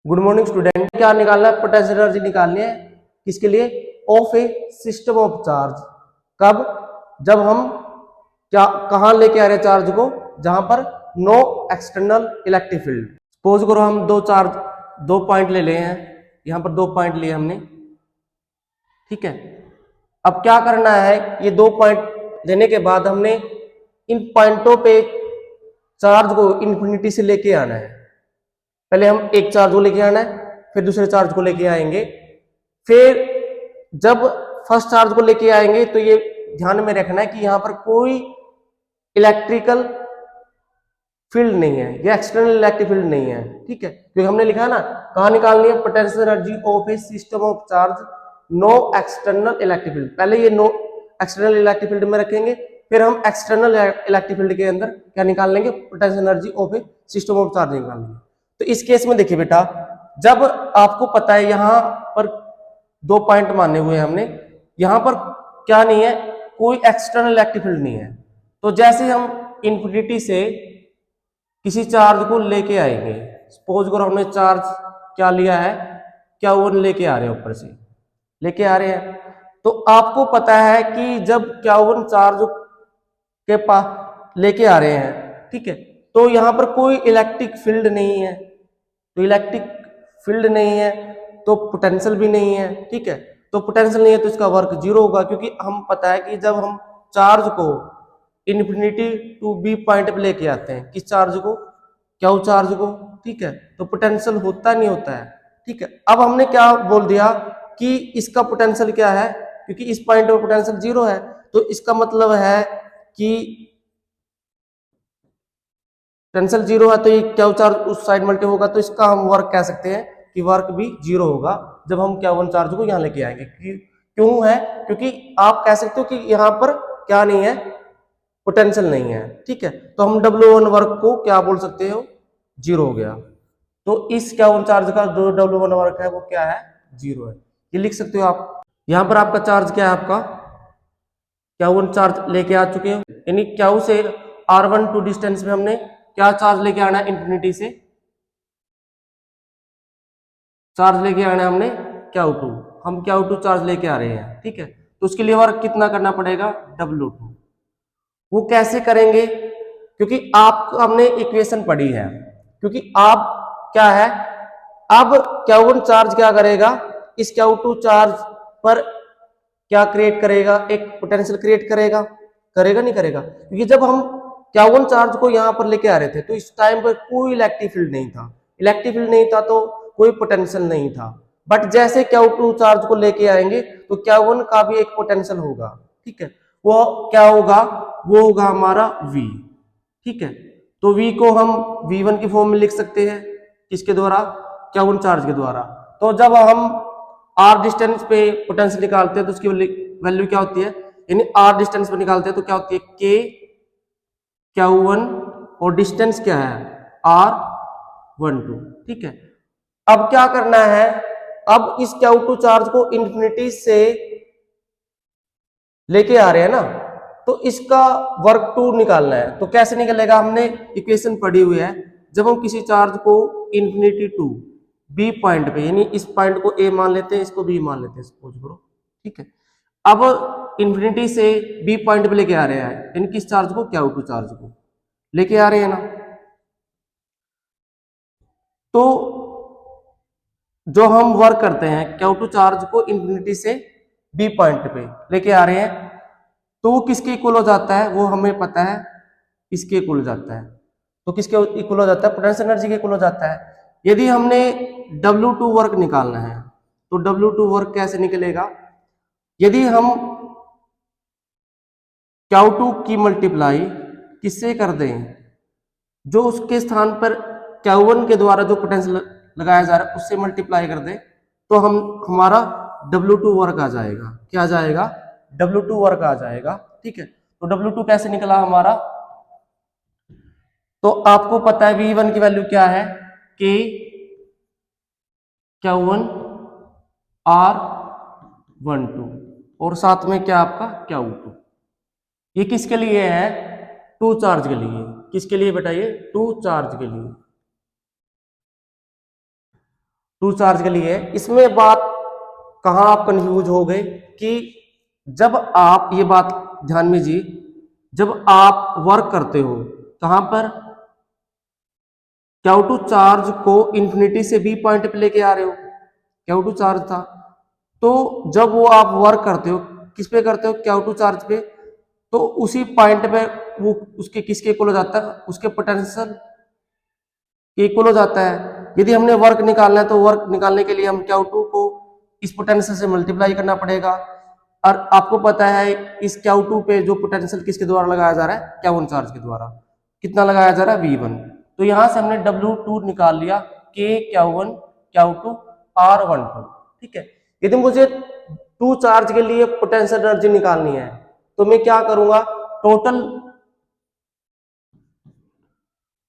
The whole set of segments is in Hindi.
Good morning student. क्या निकालना है? पोटेंशियल एनर्जी निकालनी है। किसके लिए? Of a system of charge. कब? जब हम क्या कहां लेके आ रहे हैं चार्ज को? जहां पर no external electric field. Suppose करो हम दो पॉइंट ले लिए हैं, यहां पर 2 पॉइंट लिए हमने, ठीक है। अब क्या करना है, ये 2 पॉइंट लेने के बाद हमने इन पॉइंटों पे चार्ज को इन्फिनिटी से लेके आना है। पहले हम एक चार्ज को लेके आना है, फिर दूसरे चार्ज को लेके आएंगे। फिर जब फर्स्ट चार्ज को लेके आएंगे तो ये ध्यान में रखना है कि यहां पर कोई इलेक्ट्रिकल फील्ड नहीं है, ये एक्सटर्नल इलेक्ट्रिक फील्ड नहीं है, ठीक है। क्योंकि हमने लिखा है ना, कहां निकालनी है? Potential energy of a system of charge no external electric field. पहले ये नो एक्सटर्नल इलेक्ट्रिक फील्ड में रखेंगे, फिर हम एक्सटर्नल इलेक्ट्रिक फील्ड के अंदर क्या निकाल लेंगे? Potential energy of a system of charge निकाल लेंगे। तो इस केस में देखिए बेटा, जब आपको पता है यहां पर 2 पॉइंट माने हुए हैं हमने, यहां पर क्या नहीं है? कोई एक्सटर्नल इलेक्ट्रिक फील्ड नहीं है। तो जैसे हम इन्फिनिटी से किसी चार्ज को लेके आएंगे, सपोज करो हमने चार्ज क्या लिया है, क्या वो लेके आ रहे हैं, ऊपर से लेके आ रहे हैं, तो आपको पता है कि जब क्या चार्ज के पास लेके आ रहे हैं, ठीक है, तो यहां पर कोई इलेक्ट्रिक फील्ड नहीं है। तो इलेक्ट्रिक फील्ड नहीं है तो पोटेंशियल भी नहीं है, ठीक है। तो पोटेंशियल नहीं है तो इसका वर्क जीरो होगा, क्योंकि हम पता है कि जब हम चार्ज को इन्फिनिटी टू बी पॉइंट पे लेके आते हैं, किस चार्ज को? क्या चार्ज को, ठीक है, तो पोटेंशियल होता नहीं होता है, ठीक है। अब हमने क्या बोल दिया कि इसका पोटेंशियल क्या है, क्योंकि इस पॉइंट पर पोटेंशियल जीरो है, तो इसका मतलब है कि पोटेंशियल जीरो है तो ये क्या चार्ज उस साइड मल्टी होगा, तो इसका हम वर्क कह सकते हैं कि वर्क भी जीरो होगा जब हम क्या चार्ज को यहां लेके आएंगे। क्यों है? क्योंकि आप कह सकते हो कि यहां पर क्या नहीं है? पोटेंशियल नहीं है, ठीक है। तो हम W1 वर्क को क्या बोल सकते हो? जीरो हो गया। तो इस क्या चार्ज का जो W1 वर्क है वो क्या है? जीरो है। ये लिख सकते हो आप। यहां पर आपका चार्ज क्या है? आपका क्या चार्ज लेके आ चुके हो, यानी क्या से R1 टू डिस्टेंस में हमने क्या चार्ज लेके आना है? इन्फिनिटी से चार्ज लेके आना है हमने Q2। हम Q2 चार्ज लेके आ रहे हैं, ठीक है। तो उसके लिए वर्क कितना करना पड़ेगा? W2। वो कैसे करेंगे? क्योंकि आप हमने इक्वेशन पढ़ी है, क्योंकि आप क्या है, अब Q1 चार्ज क्या करेगा? इस Q2 चार्ज पर क्या क्रिएट करेगा? एक पोटेंशियल क्रिएट करेगा। करेगा नहीं करेगा? क्योंकि जब हम Q1 चार्ज को यहां पर लेके आ रहे थे तो इस टाइम पर कोई इलेक्ट्रिक फील्ड नहीं था। इलेक्ट्रिक फील्ड नहीं था तो कोई पोटेंशियल नहीं था। बट जैसे Q2 चार्ज को लेके आएंगे तो Q1 का भी एक पोटेंशियल होगा, ठीक है। वो क्या होगा? वो होगा हमारा V, ठीक है। तो V को हम V1 की फॉर्म में लिख सकते हैं, किसके द्वारा? Q1 चार्ज के द्वारा। तो जब हम R डिस्टेंस पे पोटेंशियल निकालते हैं तो उसकी वैल्यू क्या होती है? यानी R डिस्टेंस पे निकालते हैं तो क्या होती है? K Q1 और डिस्टेंस क्या है? R12, ठीक है। अब क्या करना है? अब इस Q2 चार्ज को इन्फिनिटी से लेके आ रहे हैं ना, तो इसका वर्क टू निकालना है। तो कैसे निकलेगा? हमने इक्वेशन पढ़ी हुई है, जब हम किसी चार्ज को इन्फिनिटी टू बी पॉइंट पे, यानी इस पॉइंट को ए मान लेते हैं, इसको बी मान लेते हैं, सपोज करो, ठीक है। अब इन्फिनिटी से बी पॉइंट पे लेके आ रहे हैं, यानी किस चार्ज को? Q2 चार्ज को लेके आ रहे हैं ना। तो जो हम वर्क करते हैं Q2 चार्ज को इन्फिनिटी से बी पॉइंट पे लेके आ रहे हैं, तो वो किसके इक्वल हो जाता है? वो हमें पता है, इसके इक्वल हो जाता है। तो किसके इक्वल हो जाता है? पोटेंशियल एनर्जी के इक्वल हो जाता है। यदि हमने W2 वर्क निकालना है तो W2 वर्क कैसे निकलेगा? यदि हम Q2 की मल्टीप्लाई किससे कर दें? जो उसके स्थान पर Q1 के द्वारा जो पोटेंशियल लगाया जा रहा है उससे मल्टीप्लाई कर दें, तो हम हमारा W2 वर्क आ जाएगा। क्या आ जाएगा? W2 वर्क आ जाएगा, ठीक है। तो W2 कैसे निकला हमारा? तो आपको पता है V1 की वैल्यू क्या है? K Q1 R12 और साथ में क्या आपका Q2। ये किसके लिए है? टू चार्ज के लिए। किसके लिए बेटा? ये टू चार्ज के लिए। टू चार्ज के लिए है। इसमें बात कहाँ आप कंफ्यूज हो गए कि जब आप, ये बात ध्यान में जी, जब आप वर्क करते हो कहां पर, Q2 चार्ज को इंफिनिटी से बी पॉइंट पे लेके आ रहे हो, Q2 चार्ज था, तो जब वो आप वर्क करते हो किस पे करते हो, Q2 चार्ज पे, तो उसी पॉइंट पे वो उसके किसके इक्वल हो जाता है, उसके पोटेंशियल के इक्वल हो जाता है। यदि हमने वर्क निकालना है तो वर्क निकालने के लिए हम Q2 को इस पोटेंशियल से मल्टीप्लाई करना पड़ेगा, और आपको पता है इस Q2 पे जो पोटेंशियल किसके द्वारा लगाया जा रहा है, Q1 चार्ज के द्वारा। कितना लगाया जा रहा है, V1। तो यहां से हमने W2 निकाल लिया, K Q1 Q2 R12। ठीक है, यदि मुझे 2 चार्ज के लिए पोटेंशियल एनर्जी निकालनी है तो मैं क्या करूंगा, टोटल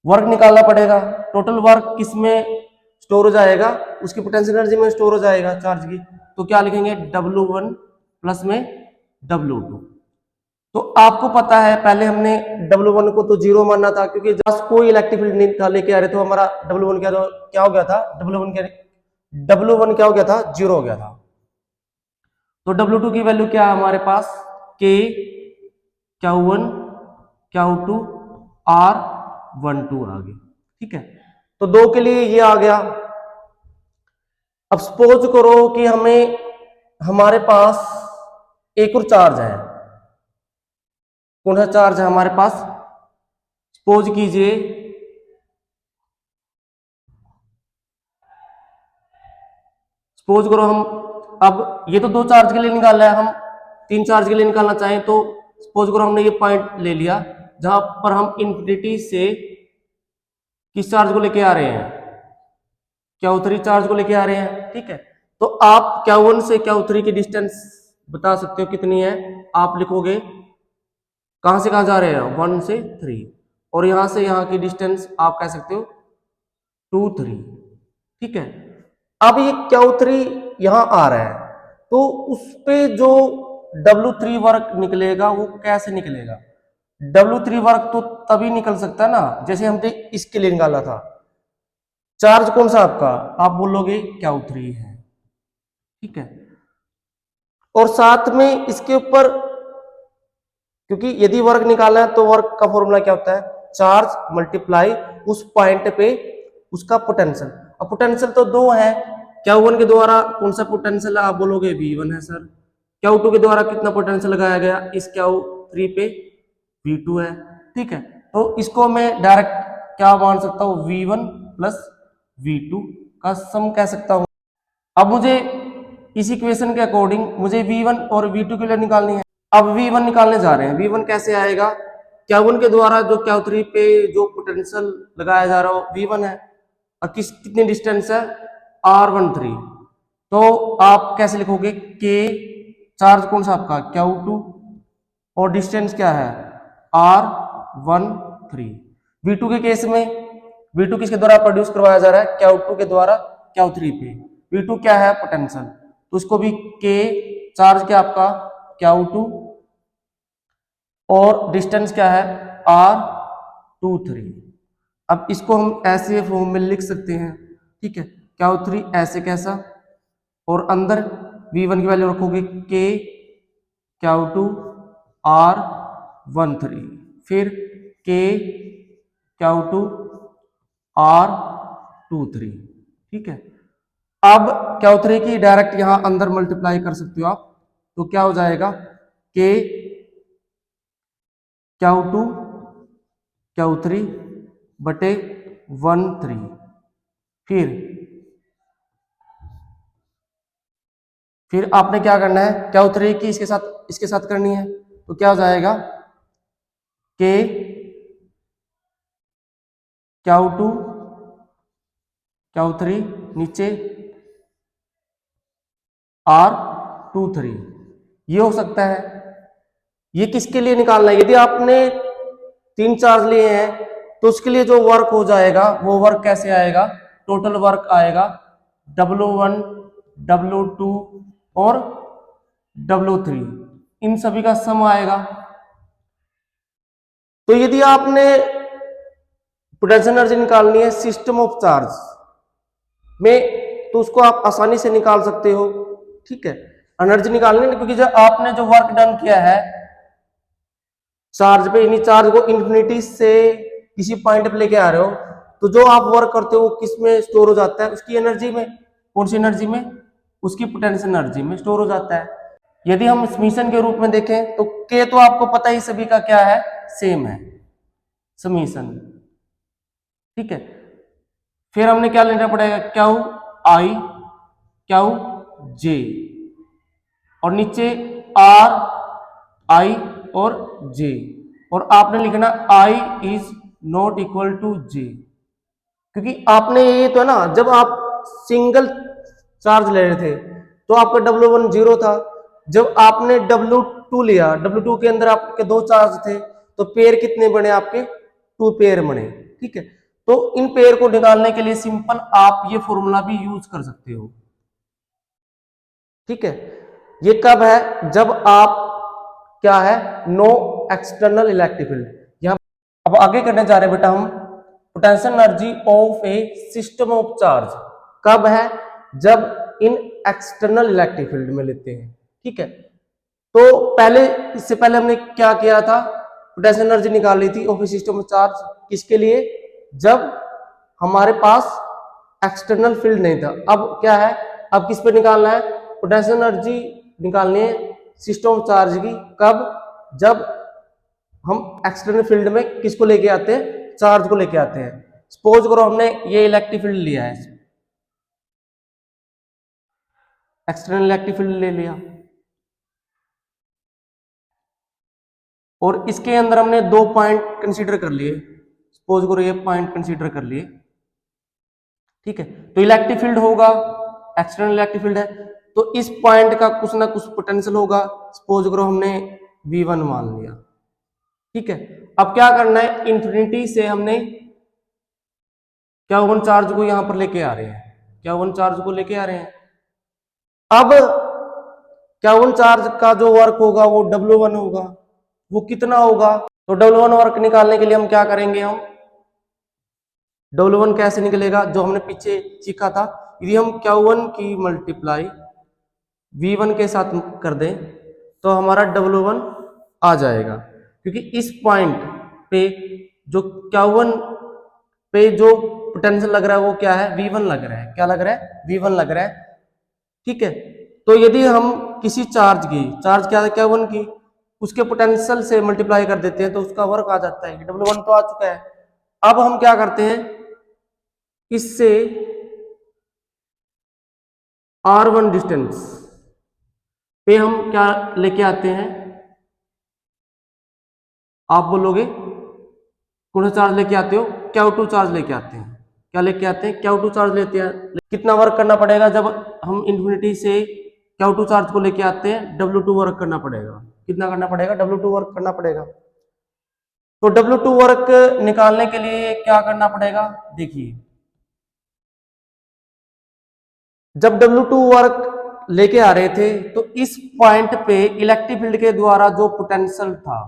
वर्क निकालना पड़ेगा। टोटल वर्क किस में स्टोर हो जाएगा, उसकी पोटेंशियल एनर्जी में स्टोर हो जाएगा चार्ज की। तो क्या लिखेंगे, W1 प्लस में W2। तो आपको पता है पहले हमने W1 को तो जीरो मानना था, क्योंकि जब कोई इलेक्ट्रिक फील्ड नहीं था लेके आ रहे, तो हमारा W1 क्या हो गया था, W1 क्या हो गया था, जीरो हो गया था। तो W2 की वैल्यू क्या है हमारे पास, K Q1 Q2 R12 आ गई। ठीक है, तो दो के लिए ये आ गया। अब सपोज करो कि हमें, हमारे पास एक और चार्ज है, कौन सा चार्ज है हमारे पास, सपोज कीजिए सपोज करो हम, अब ये तो 2 चार्ज के लिए निकालना है, हम 3 चार्ज के लिए निकालना चाहें तो सपोज करो हमने ये पॉइंट ले लिया जहां पर हम इंफिनिटी से किस चार्ज को लेके आ रहे हैं, Q3 चार्ज को लेके आ रहे हैं। ठीक है, तो आप Q1 से Q3 की डिस्टेंस बता सकते हो कितनी है, आप लिखोगे कहां से कहां जा रहे हैं, 1 से 3, और यहां से यहां की डिस्टेंस आप कह सकते हो 2 3। ठीक है, अब ये Q3 यहां आ रहा है, तो उस पे जो W3 वर्क निकलेगा वो कैसे निकलेगा, W3 वर्क तो तभी निकल सकता है ना जैसे हमने इसके लिए निकाला था। चार्ज कौन सा आपका, आप बोलोगे Q3 है। ठीक है, और साथ में इसके ऊपर, क्योंकि यदि वर्क निकालना है तो वर्क का फॉर्मूला क्या होता है, चार्ज मल्टीप्लाई उस पॉइंट पे उसका पोटेंशियल। अब पोटेंशियल तो दो है, Q1 के द्वारा कौन सा पोटेंशियल है, आप बोलोगे V1 है सर। Q2 के द्वारा कितना पोटेंशियल लगाया गया इस Q3 पे, V2 है। ठीक है, तो इसको मैं डायरेक्ट क्या मान सकता हूं, V1 प्लस V2 का सम कह सकता हूं। अब मुझे इस इक्वेशन के अकॉर्डिंग मुझे V1 और V2 के लिए निकालनी है। अब V1 निकालने जा रहे हैं, V1 कैसे आएगा, Q1 के द्वारा जो Q3 पे जो पोटेंशियल लगाया जा रहा हो V1 है, और कितनी डिस्टेंस है, R13। तो आप कैसे लिखोगे, K चार्ज कौन सा आपका Q2 और डिस्टेंस क्या है R13। V2 के केस में V2 किसके द्वारा प्रोड्यूस करवाया जा रहा है, Q2 के द्वारा Q3 पे। V2 क्या है, पोटेंशियल, तो उसको भी K चार्ज क्या आपका Q2 और डिस्टेंस क्या है R23। अब इसको हम ऐसे फॉर्म में लिख सकते हैं। ठीक है, Q3 ऐसे कैसा, और अंदर V1 की वैल्यू रखोगे K Q2 R13, फिर K Q2 R23। ठीक है, अब Q3 की डायरेक्ट यहां अंदर मल्टीप्लाई कर सकते हो आप, तो क्या हो जाएगा, K Q2 Q3 बटे 13, फिर आपने क्या करना है, Q3 की इसके साथ करनी है, तो क्या हो जाएगा, K Q2 Q3 नीचे R23। ये हो सकता है। ये किसके लिए निकालना है, यदि आपने 3 चार्ज लिए हैं तो उसके लिए जो वर्क हो जाएगा वो वर्क कैसे आएगा, टोटल वर्क आएगा W1 W2 और W3, इन सभी का सम आएगा। तो यदि आपने पोटेंशियल एनर्जी निकालनी है सिस्टम ऑफ चार्ज में, तो उसको आप आसानी से निकाल सकते हो। ठीक है, एनर्जी निकालनी है, क्योंकि जब आपने जो वर्क डन किया है चार्ज पे, यानी चार्ज को इंफिनिटी से किसी पॉइंट पे लेके आ रहे हो, तो जो आप वर्क करते हो वो किस में स्टोर हो जाता है? उसकी एनर्जी में। कौन सी एनर्जी में? उसकी पोटेंशियल एनर्जी में स्टोर हो जाता है। यदि हम समीशन के रूप में देखें तो के तो आपको पता ही सभी का क्या है, सेम है, समीशन। ठीक है, फिर हमने क्या लेना पड़ेगा, क्यू आई क्यू जे, और नीचे आर आई और जे, और आपने लिखना I is not equal to जे, क्योंकि आपने ये तो है ना, जब आप सिंगल चार्ज ले रहे थे तो आपका W1 0 था। जब आपने W2 लिया, W2 के अंदर आपके दो चार्ज थे, तो पेयर कितने बने आपके? 2 पेयर बने। ठीक है, तो इन पेयर को निकालने के लिए सिंपल आप ये फॉर्मूला भी यूज कर सकते हो। ठीक है, ये कब है? जब आप क्या है, नो एक्सटर्नल इलेक्ट्रिक फील्ड। यहां अब आगे करने जा रहे हैं बेटा हम potential energy of a system of charge. कब है? जब इन एक्सटर्नल इलेक्ट्रिक फील्ड में लेते हैं। ठीक है, तो पहले, इससे पहले हमने क्या किया था, पोटेंशियल एनर्जी निकाल ली थी of a system of charge. किसके लिए? जब हमारे पास एक्सटर्नल फील्ड नहीं था। अब क्या है, अब किस पे निकालना है? पोटेंशियल एनर्जी निकालनी है सिस्टम ऑफ चार्ज की। कब? जब हम एक्सटर्नल फील्ड में किसको लेके आते हैं? चार्ज को लेके आते हैं। सपोज करो हमने ये इलेक्ट्रिक फील्ड लिया है, एक्सटर्नल इलेक्ट्रिक फील्ड ले लिया, और इसके अंदर हमने दो पॉइंट कंसीडर कर लिए। सपोज करो ये पॉइंट कंसीडर कर लिए। ठीक है, तो इलेक्ट्रिक फील्ड होगा, एक्सटर्नल इलेक्ट्रिक फील्ड है, तो इस पॉइंट का कुछ ना कुछ पोटेंशियल होगा। सपोज करो हमने V1 मान लिया। ठीक है, अब क्या करना है, इंफिनिटी से हमने क्या वन चार्ज को यहां पर लेके आ रहे हैं, क्या वन चार्ज को लेके आ रहे हैं। अब क्या वन चार्ज का जो वर्क होगा वो W1 होगा। वो कितना होगा? तो W1 वर्क निकालने के लिए हम क्या करेंगे, हम W1 कैसे निकलेगा, जो हमने पीछे सीखा था। यदि हम Q1 की मल्टीप्लाई V1 के साथ कर दें तो हमारा W1 आ जाएगा, क्योंकि इस पॉइंट पे जो Q1 पे जो पोटेंशियल लग रहा है वो क्या है, V1 लग रहा है। क्या लग रहा है? V1 लग रहा है। ठीक है, तो यदि हम किसी चार्ज की, चार्ज क्या है Q1 की, उसके पोटेंशियल से मल्टीप्लाई कर देते हैं तो उसका वर्क आ जाता है। W1 तो आ चुका है। अब हम क्या करते हैं, इससे R1 डिस्टेंस पे हम क्या लेके आते हैं, आप बोलोगे कौन सा चार्ज लेके आते हो? Q2 चार्ज लेके आते हैं। क्या लेके आते हैं? Q2 चार्ज लेते हैं। कितना वर्क करना पड़ेगा जब हम इंफिनिटी से Q2 चार्ज को लेके आते हैं? W2 वर्क करना पड़ेगा। कितना करना पड़ेगा? W2 वर्क करना पड़ेगा। तो W2 वर्क निकालने के लिए क्या करना पड़ेगा, देखिए, जब W2 वर्क लेके आ रहे थे तो इस पॉइंट पे इलेक्ट्रिक फील्ड के द्वारा जो पोटेंशियल था,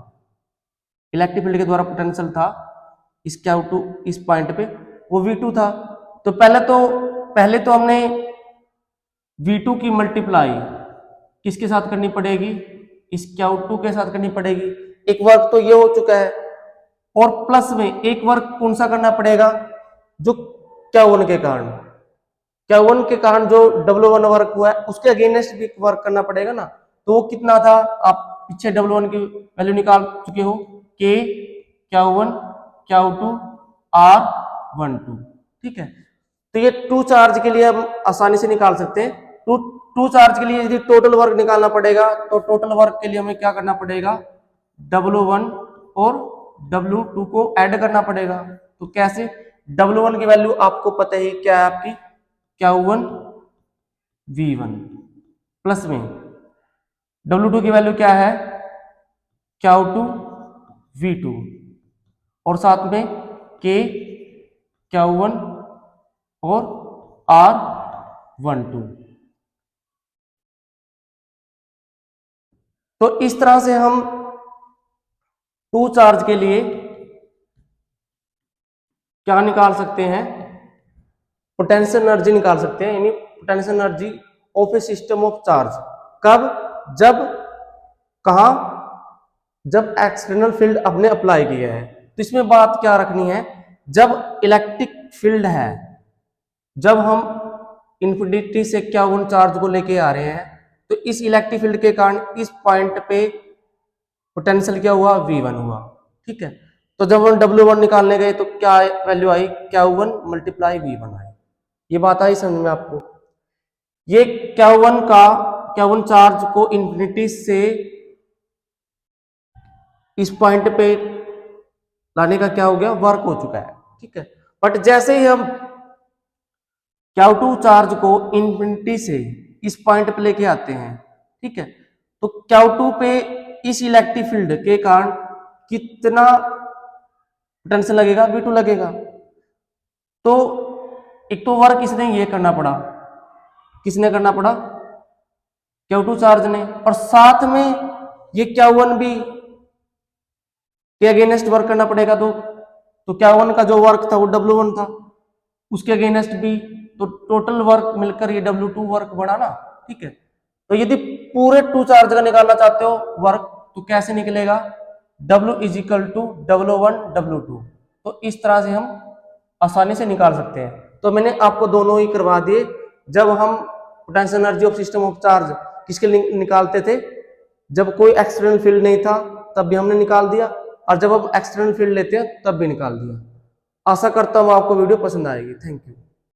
इलेक्ट्रिक फील्ड के द्वारा पोटेंशियल था इस Q2, इस पॉइंट पे वो V2 था। तो पहले तो हमने V2 की मल्टीप्लाई किसके साथ करनी पड़ेगी? इस Q2 के साथ करनी पड़ेगी। एक वर्क तो ये हो चुका है, और प्लस में एक वर्क कौन सा करना पड़ेगा, जो Q1 के कारण, Q1 के कारण जो W1 वर्क हुआ है उसके अगेंस्ट भी वर्क करना पड़ेगा ना। तो वो कितना था, आप पीछे W1 की वैल्यू निकाल चुके हो, K Q1 Q2 R12। ठीक है, तो ये 2 चार्ज के लिए हम आसानी से निकाल सकते हैं। टू चार्ज के लिए यदि टोटल वर्क निकालना पड़ेगा तो टोटल वर्क के लिए हमें क्या करना पड़ेगा, W1 और W2 को ऐड करना पड़ेगा। तो कैसे? W1 की वैल्यू आपको पता ही क्या है, आपकी Q1 V1, प्लस में W2 की वैल्यू क्या है, Q2 V2, और साथ में K Q1 और R12। तो इस तरह से हम 2 चार्ज के लिए क्या निकाल सकते हैं, पोटेंशियल एनर्जी निकाल सकते हैं, यानी potential energy of a system of charge. कब? जब कहा? जब एक्सटर्नल फील्ड अपने अप्लाई किया है। तो इसमें बात क्या रखनी है, जब इलेक्ट्रिक फील्ड है, जब हम इन्फिनिटी से क्या उन चार्ज को लेके आ रहे हैं, तो इस इलेक्ट्रिक फील्ड के कारण इस पॉइंट पे पोटेंशियल क्या हुआ, V1 हुआ। ठीक है, तो जब हम W1 निकालने गए तो क्या वैल्यू आई, Q1 मल्टीप्लाई V1 आई। ये बात आई समझ में आपको? ये Q1 चार्ज को इन्फिनिटी से इस पॉइंट पे लाने का क्या हो गया, वर्क हो चुका है। ठीक है, बट जैसे ही हम Q2 चार्ज को इन्फिनिटी से इस पॉइंट पे लेके आते हैं, ठीक है, तो Q2 पे इस इलेक्ट्रिक फील्ड के कारण कितना पोटेंशियल लगेगा, V2 लगेगा। तो एक तो वर्क किसने ये करना पड़ा, किसने करना पड़ा, Q2 चार्ज ने, और साथ में ये Q1 भी के अगेंस्ट वर्क करना पड़ेगा। तो Q1 का जो वर्क था वो W1 था, उसके अगेंस्ट भी, तो टोटल वर्क मिलकर ये W2 वर्क बना ना। ठीक है, तो यदि पूरे 2 चार्ज का निकालना चाहते हो वर्क, तो कैसे निकलेगा, W is equal to W1 W2। तो इस तरह से हम आसानी से निकाल सकते हैं। तो मैंने आपको दोनों ही करवा दिए। जब हम potential energy of system of charge किसके निकालते थे, जब कोई एक्सटर्नल फील्ड नहीं था तब भी हमने निकाल दिया, और जब हम एक्सटर्नल फील्ड लेते हैं तब भी निकाल दिया। आशा करता हूं आपको वीडियो पसंद आएगी। Thank you.